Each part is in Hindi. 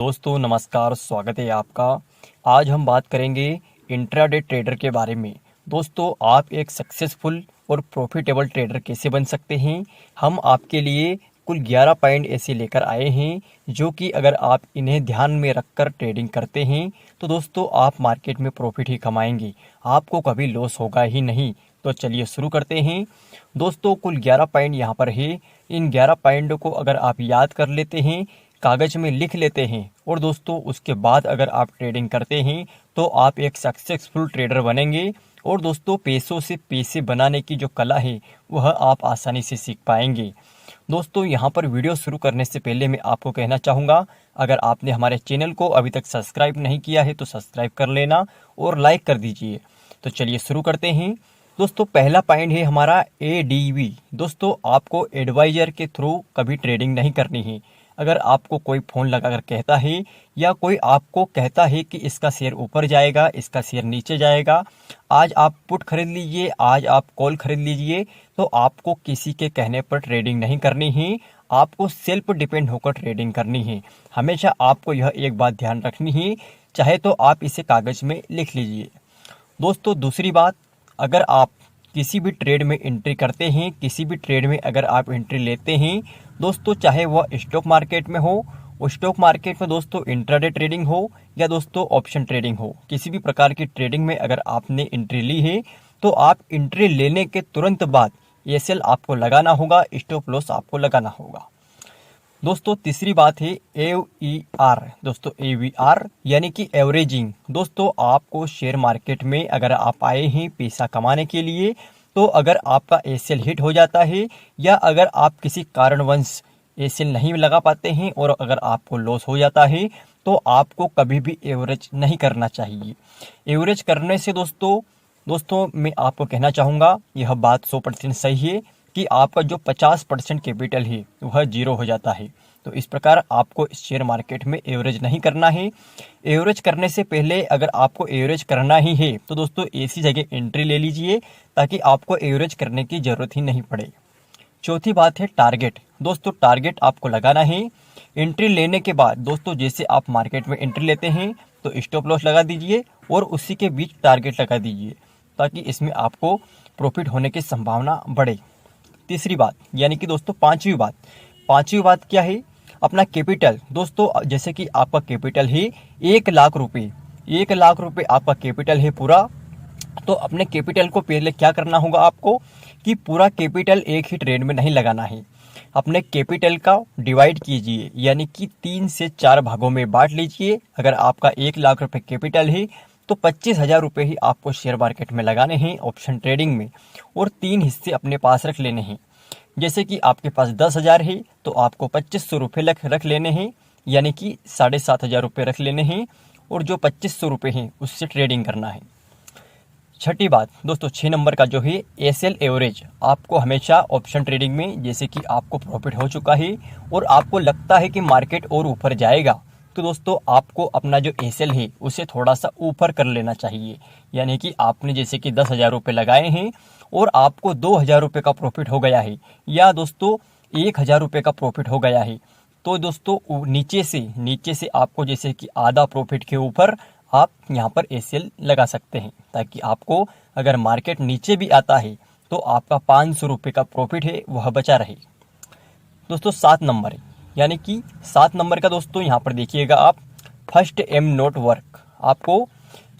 दोस्तों नमस्कार, स्वागत है आपका। आज हम बात करेंगे इंट्राडे ट्रेडर के बारे में। दोस्तों, आप एक सक्सेसफुल और प्रॉफिटेबल ट्रेडर कैसे बन सकते हैं, हम आपके लिए कुल 11 पॉइंट ऐसे लेकर आए हैं जो कि अगर आप इन्हें ध्यान में रखकर ट्रेडिंग करते हैं तो दोस्तों आप मार्केट में प्रॉफिट ही कमाएंगे, आपको कभी लॉस होगा ही नहीं। तो चलिए शुरू करते हैं। दोस्तों, कुल 11 पॉइंट यहाँ पर है। इन 11 पॉइंट को अगर आप याद कर लेते हैं, कागज में लिख लेते हैं और दोस्तों उसके बाद अगर आप ट्रेडिंग करते हैं तो आप एक सक्सेसफुल ट्रेडर बनेंगे। और दोस्तों, पैसों से पैसे बनाने की जो कला है वह आप आसानी से सीख पाएंगे। दोस्तों, यहाँ पर वीडियो शुरू करने से पहले मैं आपको कहना चाहूँगा, अगर आपने हमारे चैनल को अभी तक सब्सक्राइब नहीं किया है तो सब्सक्राइब कर लेना और लाइक कर दीजिए। तो चलिए शुरू करते हैं। दोस्तों, पहला पॉइंट है हमारा ADV। दोस्तों, आपको एडवाइजर के थ्रू कभी ट्रेडिंग नहीं करनी है। अगर आपको कोई फ़ोन लगाकर कहता है या कोई आपको कहता है कि इसका शेयर ऊपर जाएगा, इसका शेयर नीचे जाएगा, आज आप पुट खरीद लीजिए, आज आप कॉल खरीद लीजिए, तो आपको किसी के कहने पर ट्रेडिंग नहीं करनी है। आपको सेल्फ डिपेंड होकर ट्रेडिंग करनी है। हमेशा आपको यह एक बात ध्यान रखनी है, चाहे तो आप इसे कागज़ में लिख लीजिए। दोस्तों, दूसरी बात, अगर आप किसी भी ट्रेड में एंट्री करते हैं, किसी भी ट्रेड में अगर आप एंट्री लेते हैं दोस्तों, चाहे वह स्टॉक मार्केट में हो, स्टॉक मार्केट में दोस्तों इंट्राडे ट्रेडिंग हो या दोस्तों ऑप्शन ट्रेडिंग हो, किसी भी प्रकार की ट्रेडिंग में अगर आपने एंट्री ली है तो आप एंट्री लेने के तुरंत बाद एसएल आपको लगाना होगा, स्टॉप लॉस आपको लगाना होगा। दोस्तों, तीसरी बात है AVR। दोस्तों, AVR यानी कि एवरेजिंग। दोस्तों, आपको शेयर मार्केट में अगर आप आए हैं पैसा कमाने के लिए, तो अगर आपका एसएल हिट हो जाता है या अगर आप किसी कारणवश एसएल नहीं लगा पाते हैं और अगर आपको लॉस हो जाता है तो आपको कभी भी एवरेज नहीं करना चाहिए। एवरेज करने से दोस्तों मैं आपको कहना चाहूँगा, यह बात 100% सही है कि आपका जो 50% कैपिटल है वह जीरो हो जाता है। तो इस प्रकार आपको शेयर मार्केट में एवरेज नहीं करना है। एवरेज करने से पहले अगर आपको एवरेज करना ही है तो दोस्तों ऐसी जगह एंट्री ले लीजिए ताकि आपको एवरेज करने की ज़रूरत ही नहीं पड़े। चौथी बात है टारगेट। दोस्तों, टारगेट आपको लगाना है। एंट्री लेने के बाद दोस्तों जैसे आप मार्केट में एंट्री लेते हैं तो स्टॉप लॉस लगा दीजिए और उसी के बीच टारगेट लगा दीजिए ताकि इसमें आपको प्रॉफिट होने की संभावना बढ़े। तीसरी बात यानी कि दोस्तों पांचवी बात क्या है, अपना कैपिटल। दोस्तों, जैसे कि आपका कैपिटल है 1,00,000 रुपये, 1,00,000 रुपये आपका कैपिटल है पूरा, तो अपने कैपिटल को पहले क्या करना होगा आपको कि पूरा कैपिटल एक ही ट्रेड में नहीं लगाना है। अपने कैपिटल का डिवाइड कीजिए यानी कि 3 से 4 भागों में बांट लीजिए। अगर आपका 1,00,000 रुपये कैपिटल है तो 25,000 रुपये ही आपको शेयर मार्केट में लगाने हैं ऑप्शन ट्रेडिंग में, और 3 हिस्से अपने पास रख लेने हैं। जैसे कि आपके पास 10,000 है तो आपको 2,500 रुपये रख लेने हैं, यानी कि 7,500 रुपये रख लेने हैं, और जो 2,500 रुपये हैं उससे ट्रेडिंग करना है। छठी बात दोस्तों, 6 नंबर का जो है एसएल एवरेज। आपको हमेशा ऑप्शन ट्रेडिंग में जैसे कि आपको प्रॉफिट हो चुका है और आपको लगता है कि मार्केट और ऊपर जाएगा, तो दोस्तों आपको अपना जो एसएल है उसे थोड़ा सा ऊपर कर लेना चाहिए। यानी कि आपने जैसे कि 10,000 रुपये लगाए हैं और आपको 2,000 रुपये का प्रॉफिट हो गया है या दोस्तों 1,000 रुपये का प्रॉफिट हो गया है, तो दोस्तों नीचे से आपको जैसे कि आधा प्रॉफिट के ऊपर आप यहाँ पर एसएल लगा सकते हैं ताकि आपको अगर मार्केट नीचे भी आता है तो आपका 500 रुपये का प्रॉफिट है वह बचा रहे। दोस्तों, 7 नंबर है, यानी कि 7 नंबर का दोस्तों यहाँ पर देखिएगा आप, फर्स्ट एम नोट वर्क। आपको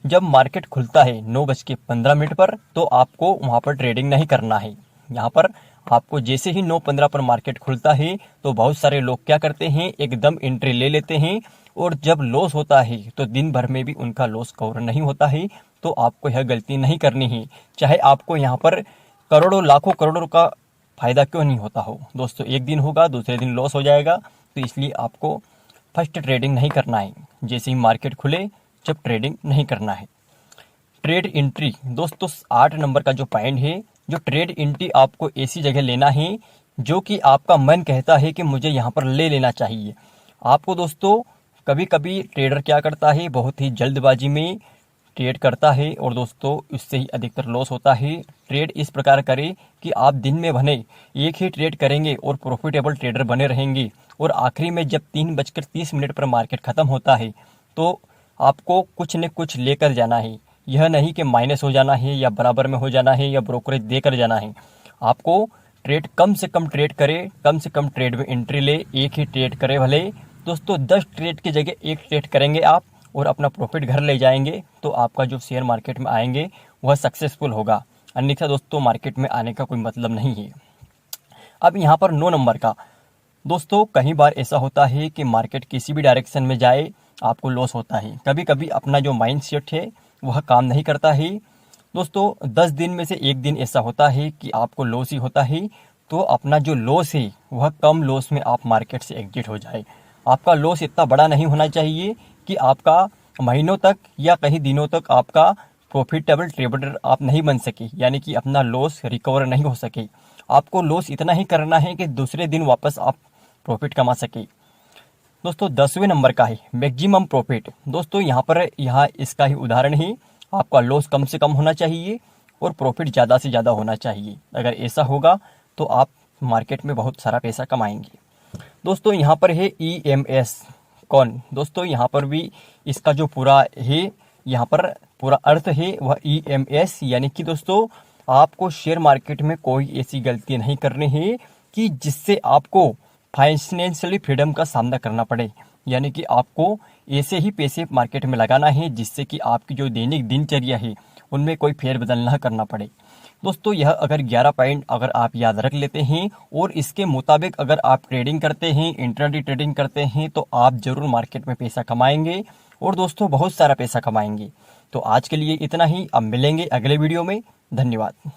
जब मार्केट खुलता है 9:15 पर तो आपको वहाँ पर ट्रेडिंग नहीं करना है। यहाँ पर आपको जैसे ही 9:15 पर मार्केट खुलता है तो बहुत सारे लोग क्या करते हैं, एकदम एंट्री ले लेते हैं, और जब लॉस होता है तो दिन भर में भी उनका लॉस कवर नहीं होता है। तो आपको यह गलती नहीं करनी है, चाहे आपको यहाँ पर करोड़ों लाखों करोड़ों का फायदा क्यों नहीं होता हो। दोस्तों, एक दिन होगा दूसरे दिन लॉस हो जाएगा, तो इसलिए आपको फर्स्ट ट्रेडिंग नहीं करना है। जैसे ही मार्केट खुले जब ट्रेडिंग नहीं करना है। ट्रेड एंट्री दोस्तों, 8 नंबर का जो पॉइंट है, जो ट्रेड एंट्री आपको ऐसी जगह लेना है जो कि आपका मन कहता है कि मुझे यहाँ पर ले लेना चाहिए। आपको दोस्तों कभी कभी ट्रेडर क्या करता है, बहुत ही जल्दबाजी में ट्रेड करता है और दोस्तों उससे ही अधिकतर लॉस होता है। ट्रेड इस प्रकार करें कि आप दिन में भले एक ही ट्रेड करेंगे और प्रॉफिटेबल ट्रेडर बने रहेंगे, और आखिरी में जब 3:30 पर मार्केट खत्म होता है तो आपको कुछ न कुछ लेकर जाना है। यह नहीं कि माइनस हो जाना है या बराबर में हो जाना है या ब्रोकरेज देकर जाना है। आपको ट्रेड कम से कम ट्रेड करे, कम से कम ट्रेड में एंट्री ले, एक ही ट्रेड करे भले दोस्तों, 10 ट्रेड की जगह एक ट्रेड करेंगे आप और अपना प्रॉफिट घर ले जाएंगे तो आपका जो शेयर मार्केट में आएंगे वह सक्सेसफुल होगा। अन्यथा दोस्तों मार्केट में आने का कोई मतलब नहीं है। अब यहाँ पर 9 नंबर का दोस्तों, कई बार ऐसा होता है कि मार्केट किसी भी डायरेक्शन में जाए आपको लॉस होता है। कभी कभी अपना जो माइंड सेट है वह काम नहीं करता है दोस्तों। 10 दिन में से एक दिन ऐसा होता है कि आपको लॉस ही होता है, तो अपना जो लॉस है वह कम लॉस में आप मार्केट से एग्जिट हो जाए। आपका लॉस इतना बड़ा नहीं होना चाहिए कि आपका महीनों तक या कई दिनों तक आपका प्रॉफिटेबल ट्रेडर आप नहीं बन सके, यानी कि अपना लॉस रिकवर नहीं हो सके। आपको लॉस इतना ही करना है कि दूसरे दिन वापस आप प्रॉफिट कमा सके। दोस्तों 10वें नंबर का है मैक्सिमम प्रॉफिट। दोस्तों यहाँ इसका ही उदाहरण ही, आपका लॉस कम से कम होना चाहिए और प्रॉफिट ज़्यादा से ज़्यादा होना चाहिए। अगर ऐसा होगा तो आप मार्केट में बहुत सारा पैसा कमाएंगे। दोस्तों यहाँ पर है EMS कौन। दोस्तों यहाँ पर भी इसका जो पूरा है, यहाँ पर पूरा अर्थ है वह EMS, यानी कि दोस्तों आपको शेयर मार्केट में कोई ऐसी गलती नहीं करनी है कि जिससे आपको फाइनेंशियली फ्रीडम का सामना करना पड़े। यानी कि आपको ऐसे ही पैसे मार्केट में लगाना है जिससे कि आपकी जो दैनिक दिनचर्या है उनमें कोई फेरबदल ना करना पड़े। दोस्तों यह अगर 11 पॉइंट अगर आप याद रख लेते हैं और इसके मुताबिक अगर आप ट्रेडिंग करते हैं, इंट्राडे ट्रेडिंग करते हैं, तो आप जरूर मार्केट में पैसा कमाएंगे और दोस्तों बहुत सारा पैसा कमाएंगे। तो आज के लिए इतना ही, अब मिलेंगे अगले वीडियो में। धन्यवाद।